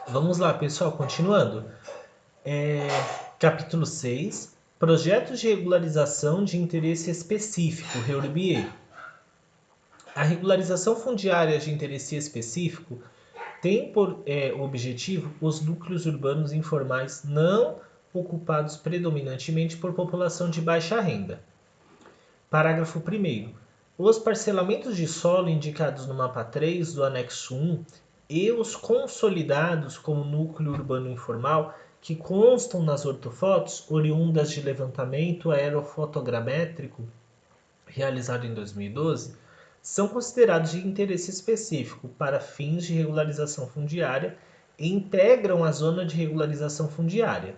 Vamos lá, pessoal, continuando. É, Capítulo 6. Projetos de regularização de interesse específico, REURB-E. A regularização fundiária de interesse específico tem por objetivo os núcleos urbanos informais não ocupados predominantemente por população de baixa renda. Parágrafo 1º. Os parcelamentos de solo indicados no mapa 3 do anexo 1 e os consolidados como núcleo urbano informal que constam nas ortofotos oriundas de levantamento aerofotogramétrico realizado em 2012 são considerados de interesse específico para fins de regularização fundiária e integram a zona de regularização fundiária.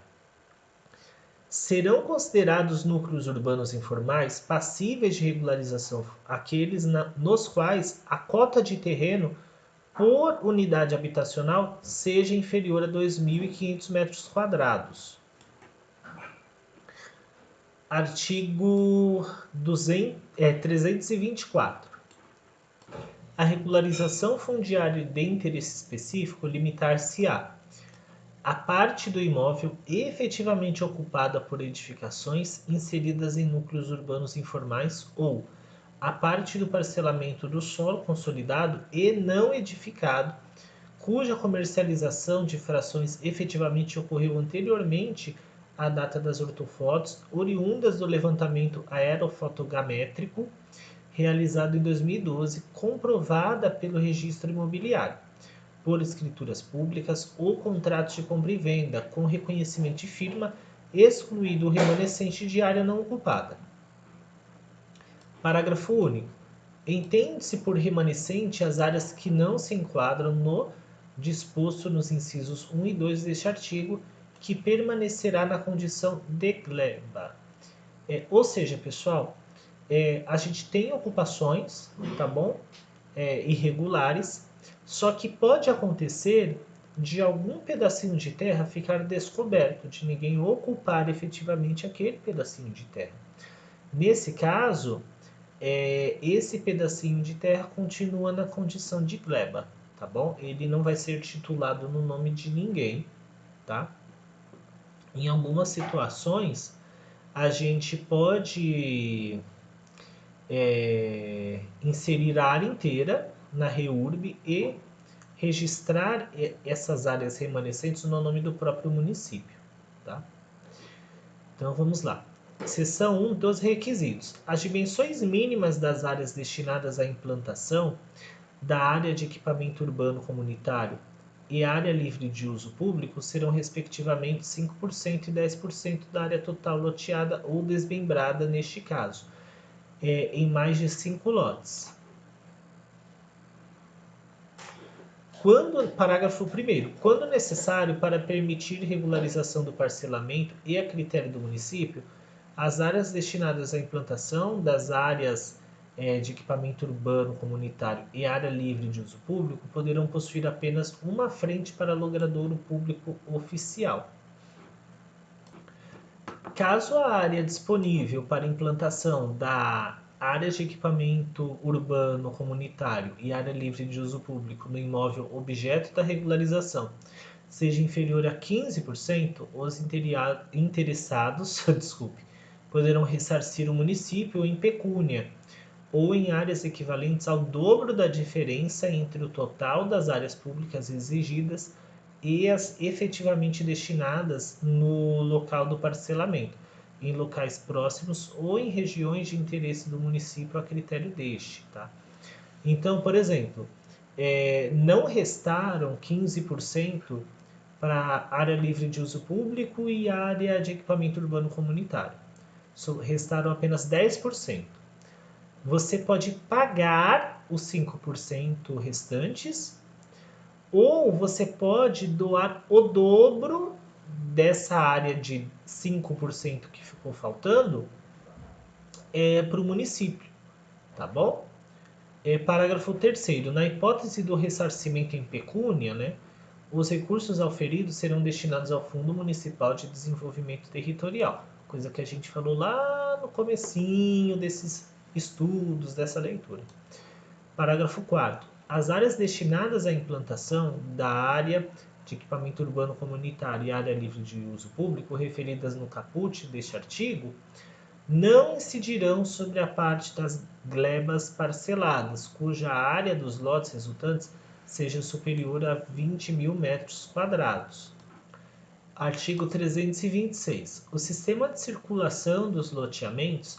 Serão considerados núcleos urbanos informais passíveis de regularização aqueles nos quais a cota de terreno por unidade habitacional seja inferior a 2.500 metros quadrados. Artigo 324. A regularização fundiária de interesse específico limitar-se-á a parte do imóvel efetivamente ocupada por edificações inseridas em núcleos urbanos informais ou a parte do parcelamento do solo consolidado e não edificado, cuja comercialização de frações efetivamente ocorreu anteriormente à data das ortofotos, oriundas do levantamento aerofotogramétrico realizado em 2012, comprovada pelo registro imobiliário por escrituras públicas ou contratos de compra e venda com reconhecimento de firma, excluído o remanescente de área não ocupada. Parágrafo único. Entende-se por remanescente as áreas que não se enquadram no disposto nos incisos 1 e 2 deste artigo, que permanecerá na condição de gleba. Ou seja, pessoal, a gente tem ocupações, tá bom? Irregulares, só que pode acontecer de algum pedacinho de terra ficar descoberto, de ninguém ocupar efetivamente aquele pedacinho de terra. Nesse caso, esse pedacinho de terra continua na condição de gleba, tá bom? Ele não vai ser titulado no nome de ninguém, tá? Em algumas situações, a gente pode inserir a área inteira na REURB e registrar essas áreas remanescentes no nome do próprio município. Tá? Então vamos lá. Seção 1 dos requisitos. As dimensões mínimas das áreas destinadas à implantação da área de equipamento urbano comunitário e área livre de uso público serão respectivamente 5% e 10% da área total loteada ou desmembrada neste caso, em mais de 5 lotes. Parágrafo 1º. Quando necessário para permitir regularização do parcelamento e a critério do município, as áreas destinadas à implantação das áreas de equipamento urbano comunitário e área livre de uso público poderão possuir apenas uma frente para logradouro público oficial. Caso a área disponível para implantação da área de equipamento urbano comunitário e área livre de uso público no imóvel objeto da regularização seja inferior a 15%, os interessados poderão ressarcir o município em pecúnia ou em áreas equivalentes ao dobro da diferença entre o total das áreas públicas exigidas e as efetivamente destinadas no local do parcelamento, em locais próximos ou em regiões de interesse do município a critério deste. Tá? Então, por exemplo, não restaram 15% para área livre de uso público e área de equipamento urbano comunitário. Restaram apenas 10%. Você pode pagar os 5% restantes ou você pode doar o dobro dessa área de 5% que ficou faltando para o município, tá bom? Parágrafo 3º. Na hipótese do ressarcimento em pecúnia, né, os recursos auferidos serão destinados ao Fundo Municipal de Desenvolvimento Territorial, coisa que a gente falou lá no comecinho desses estudos, dessa leitura. Parágrafo 4º. As áreas destinadas à implantação da área de equipamento urbano comunitário e área livre de uso público referidas no caput deste artigo não incidirão sobre a parte das glebas parceladas, cuja área dos lotes resultantes seja superior a 20.000 metros quadrados. Artigo 326. O sistema de circulação dos loteamentos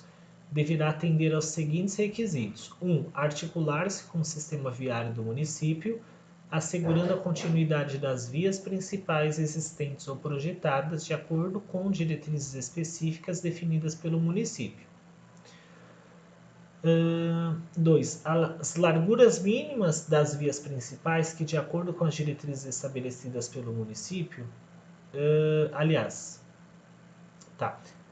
deverá atender aos seguintes requisitos: 1. Articular-se com o sistema viário do município, assegurando a continuidade das vias principais existentes ou projetadas de acordo com diretrizes específicas definidas pelo município. 2. As larguras mínimas das vias principais que, de acordo com as diretrizes estabelecidas pelo município,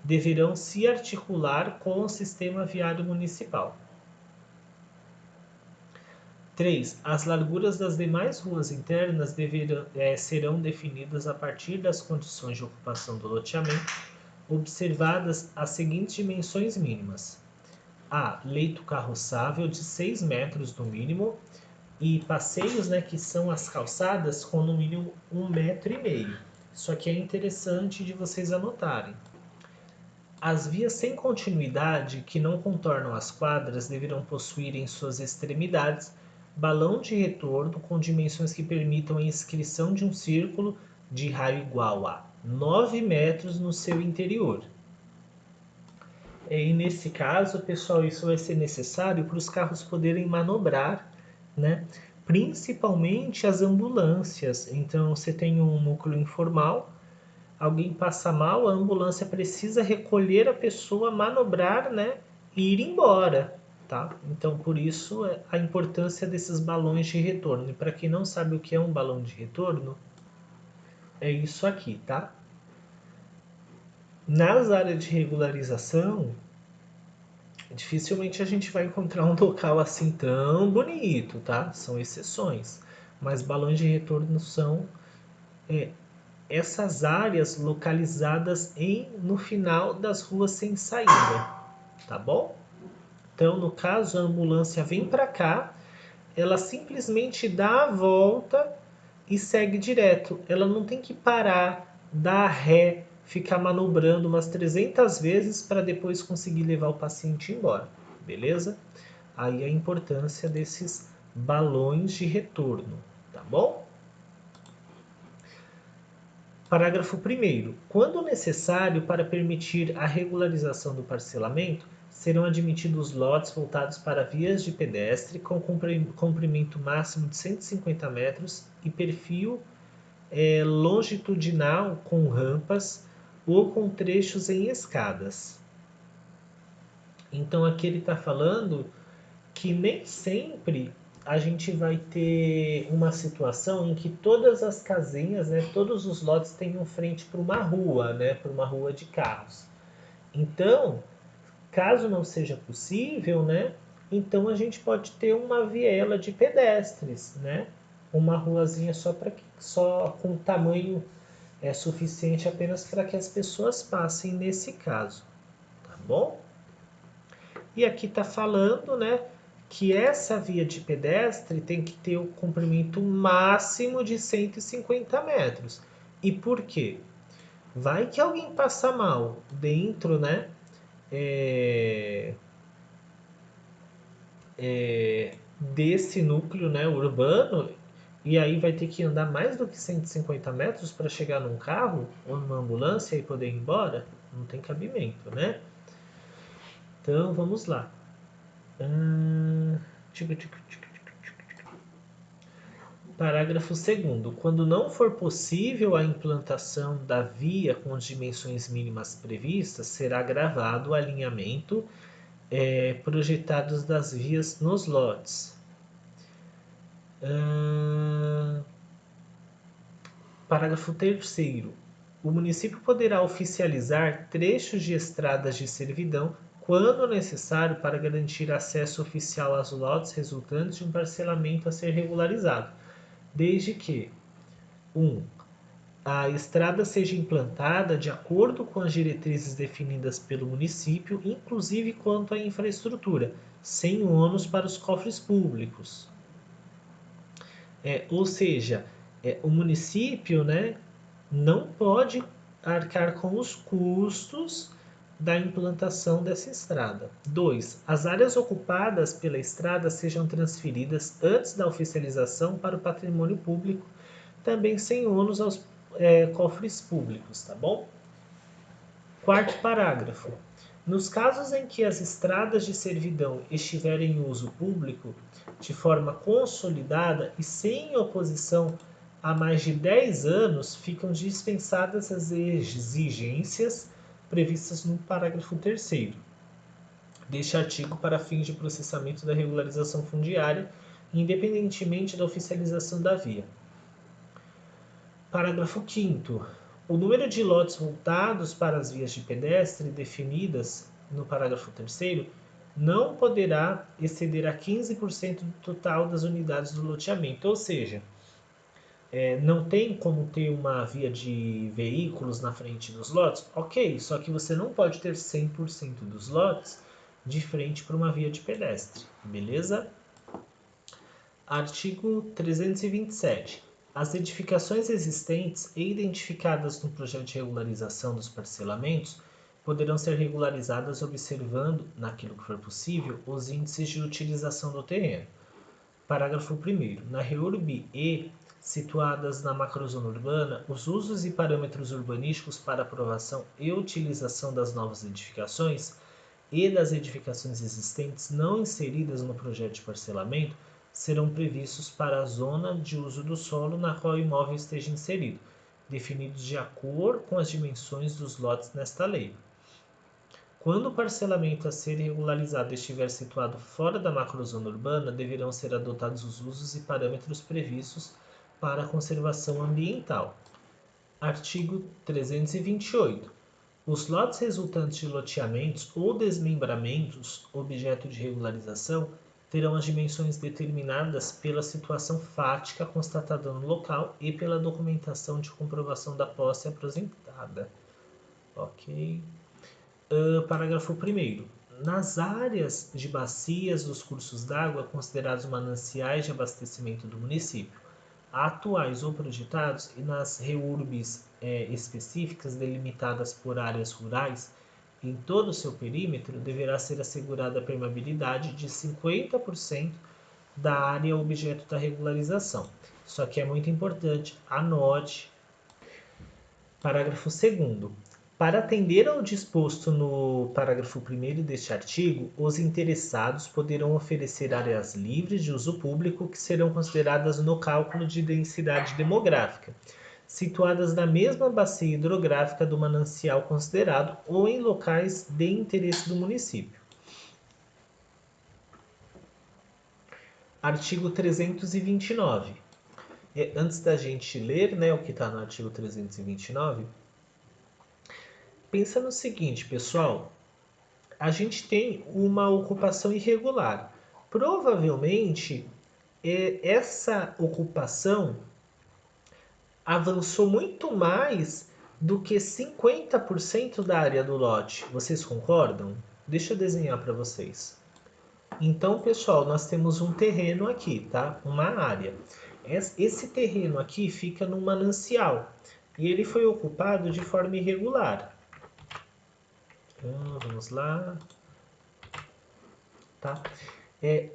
deverão se articular com o sistema viário municipal. 3. As larguras das demais ruas internas serão definidas a partir das condições de ocupação do loteamento, observadas as seguintes dimensões mínimas: a. Leito carroçável de 6 metros no mínimo e passeios, que são as calçadas, com no mínimo 1,5 metro. Isso aqui é interessante de vocês anotarem. As vias sem continuidade que não contornam as quadras deverão possuir em suas extremidades balão de retorno com dimensões que permitam a inscrição de um círculo de raio igual a 9 metros no seu interior. E nesse caso, pessoal, isso vai ser necessário para os carros poderem manobrar, principalmente as ambulâncias. Então, você tem um núcleo informal, alguém passa mal, a ambulância precisa recolher a pessoa, manobrar, e ir embora, tá? Então, por isso, a importância desses balões de retorno. E para quem não sabe o que é um balão de retorno, é isso aqui, tá? Nas áreas de regularização, dificilmente a gente vai encontrar um local assim tão bonito, tá? São exceções. Mas balões de retorno são essas áreas localizadas no final das ruas sem saída, tá bom? Então, no caso, a ambulância vem para cá, ela simplesmente dá a volta e segue direto. Ela não tem que parar, dar ré, ficar manobrando umas 300 vezes para depois conseguir levar o paciente embora, beleza? Aí a importância desses balões de retorno, tá bom? Parágrafo 1º. Quando necessário para permitir a regularização do parcelamento, serão admitidos lotes voltados para vias de pedestre com comprimento máximo de 150 metros e perfil longitudinal com rampas ou com trechos em escadas. Então aqui ele está falando que nem sempre a gente vai ter uma situação em que todas as casinhas, todos os lotes tenham frente para uma rua, para uma rua de carros. Então, caso não seja possível, então a gente pode ter uma viela de pedestres, uma ruazinha só com tamanho suficiente apenas para que as pessoas passem nesse caso, tá bom? E aqui está falando, que essa via de pedestre tem que ter o comprimento máximo de 150 metros. E por quê? Vai que alguém passa mal dentro, desse núcleo, urbano, e aí vai ter que andar mais do que 150 metros para chegar num carro ou numa ambulância e poder ir embora? Não tem cabimento, Então, vamos lá. Parágrafo 2º. Quando não for possível a implantação da via com as dimensões mínimas previstas, será gravado o alinhamento projetados das vias nos lotes. Parágrafo 3º. O município poderá oficializar trechos de estradas de servidão quando necessário para garantir acesso oficial aos lotes resultantes de um parcelamento a ser regularizado, desde que 1. A estrada seja implantada de acordo com as diretrizes definidas pelo município, inclusive quanto à infraestrutura, sem ônus para os cofres públicos. Ou seja, o município, né, não pode arcar com os custos da implantação dessa estrada. 2. As áreas ocupadas pela estrada sejam transferidas antes da oficialização para o patrimônio público, também sem ônus aos cofres públicos, tá bom? Quarto parágrafo. Nos casos em que as estradas de servidão estiverem em uso público de forma consolidada e sem oposição há mais de 10 anos, ficam dispensadas as exigências previstas no parágrafo 3º deste artigo para fins de processamento da regularização fundiária, independentemente da oficialização da via. Parágrafo 5º. O número de lotes voltados para as vias de pedestre definidas no parágrafo 3º não poderá exceder a 15% do total das unidades do loteamento, ou seja, não tem como ter uma via de veículos na frente dos lotes? Ok, só que você não pode ter 100% dos lotes de frente para uma via de pedestre, beleza? Artigo 327. As edificações existentes e identificadas no projeto de regularização dos parcelamentos poderão ser regularizadas observando, naquilo que for possível, os índices de utilização do terreno. Parágrafo 1º. Na REURB E, situadas na macrozona urbana, os usos e parâmetros urbanísticos para aprovação e utilização das novas edificações e das edificações existentes não inseridas no projeto de parcelamento serão previstos para a zona de uso do solo na qual o imóvel esteja inserido, definidos de acordo com as dimensões dos lotes nesta lei. Quando o parcelamento a ser regularizado estiver situado fora da macrozona urbana, deverão ser adotados os usos e parâmetros previstos para a conservação ambiental. Artigo 328. Os lotes resultantes de loteamentos ou desmembramentos, objeto de regularização, terão as dimensões determinadas pela situação fática constatada no local e pela documentação de comprovação da posse apresentada. Ok. Parágrafo 1º. Nas áreas de bacias dos cursos d'água considerados mananciais de abastecimento do município, atuais ou projetados, e nas REURBs específicas delimitadas por áreas rurais, em todo o seu perímetro, deverá ser assegurada a permeabilidade de 50% da área objeto da regularização. Isso aqui é muito importante, anote. Parágrafo 2º. Para atender ao disposto no parágrafo 1º deste artigo, os interessados poderão oferecer áreas livres de uso público que serão consideradas no cálculo de densidade demográfica, situadas na mesma bacia hidrográfica do manancial considerado ou em locais de interesse do município. Artigo 329. Antes da gente ler, né, o que está no artigo 329, pensa no seguinte, pessoal. A gente tem uma ocupação irregular. Provavelmente, essa ocupação avançou muito mais do que 50% da área do lote. Vocês concordam? Deixa eu desenhar para vocês. Então, pessoal, nós temos um terreno aqui, tá? Uma área. Esse terreno aqui fica no manancial e ele foi ocupado de forma irregular. Vamos lá. Tá?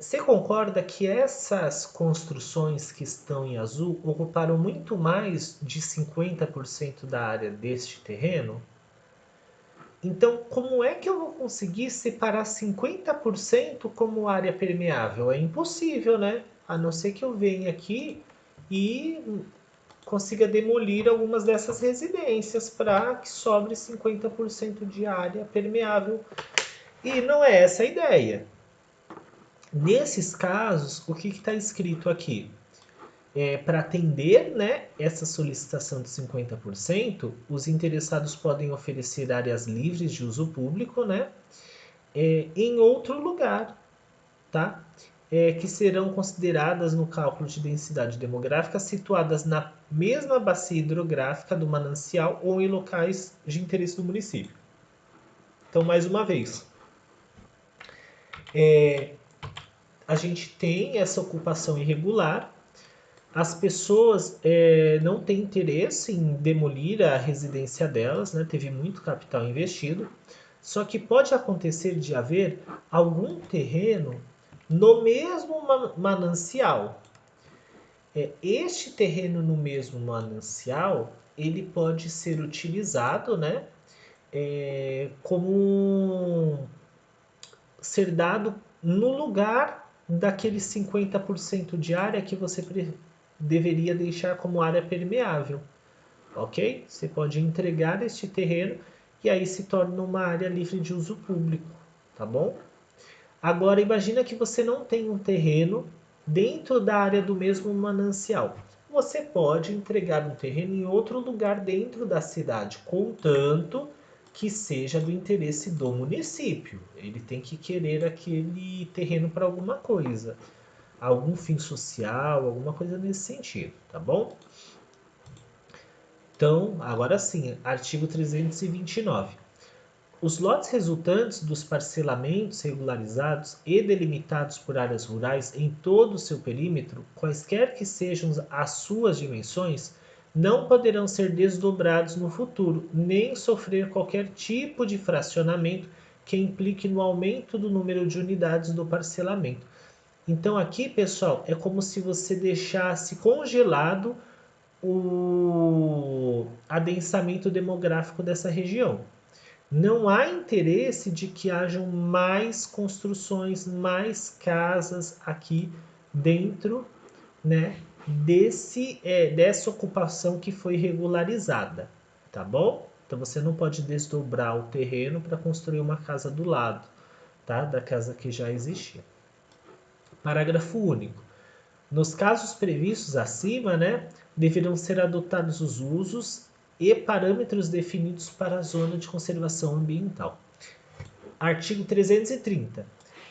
Você concorda que essas construções que estão em azul ocuparam muito mais de 50% da área deste terreno? Então, como é que eu vou conseguir separar 50% como área permeável? É impossível, né? A não ser que eu venha aqui e consiga demolir algumas dessas residências para que sobre 50% de área permeável. E não é essa a ideia. Nesses casos, o que está escrito aqui? Para atender, né, essa solicitação de 50%, os interessados podem oferecer áreas livres de uso público, né, em outro lugar, tá? Que serão consideradas no cálculo de densidade demográfica situadas na mesma bacia hidrográfica do manancial ou em locais de interesse do município. Então, mais uma vez, a gente tem essa ocupação irregular, As pessoas não têm interesse em demolir a residência delas, né? Teve muito capital investido, só que pode acontecer de haver algum terreno no mesmo manancial. Este terreno no mesmo manancial, ele pode ser utilizado, né, como ser dado no lugar daqueles 50% de área que você deveria deixar como área permeável, ok? Você pode entregar este terreno e aí se torna uma área livre de uso público, tá bom? Agora imagina que você não tem um terreno dentro da área do mesmo manancial. Você pode entregar um terreno em outro lugar dentro da cidade, contanto que seja do interesse do município. Ele tem que querer aquele terreno para alguma coisa, algum fim social, alguma coisa nesse sentido, tá bom? Então, agora sim, artigo 329. Os lotes resultantes dos parcelamentos regularizados e delimitados por áreas rurais em todo o seu perímetro, quaisquer que sejam as suas dimensões, não poderão ser desdobrados no futuro, nem sofrer qualquer tipo de fracionamento que implique no aumento do número de unidades do parcelamento. Então aqui, pessoal, é como se você deixasse congelado o adensamento demográfico dessa região. Não há interesse de que hajam mais construções, mais casas aqui dentro, né, dessa ocupação que foi regularizada, tá bom? Então você não pode desdobrar o terreno para construir uma casa do lado, tá? Da casa que já existia. Parágrafo único. Nos casos previstos acima, né, deverão ser adotados os usos e parâmetros definidos para a zona de conservação ambiental. Artigo 330.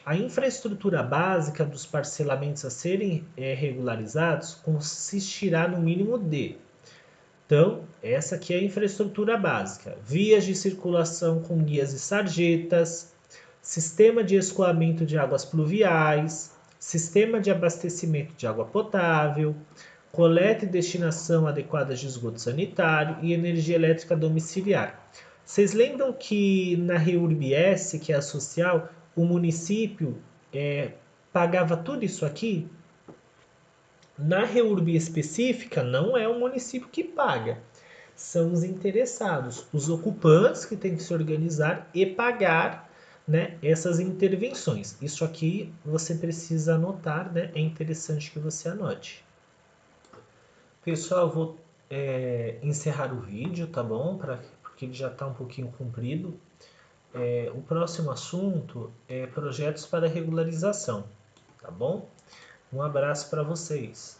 A infraestrutura básica dos parcelamentos a serem regularizados consistirá no mínimo de. Então, essa aqui é a infraestrutura básica: vias de circulação com guias e sarjetas, sistema de escoamento de águas pluviais, sistema de abastecimento de água potável, coleta e destinação adequada de esgoto sanitário e energia elétrica domiciliar. Vocês lembram que na REURB-S, que é a social, o município pagava tudo isso aqui? Na REURB específica, não é o município que paga, são os interessados, os ocupantes que têm que se organizar e pagar, né, essas intervenções. Isso aqui você precisa anotar, né? É interessante que você anote. Pessoal, eu vou encerrar o vídeo, tá bom? Porque ele já está um pouquinho comprido. O próximo assunto é projetos para regularização, tá bom? Um abraço para vocês.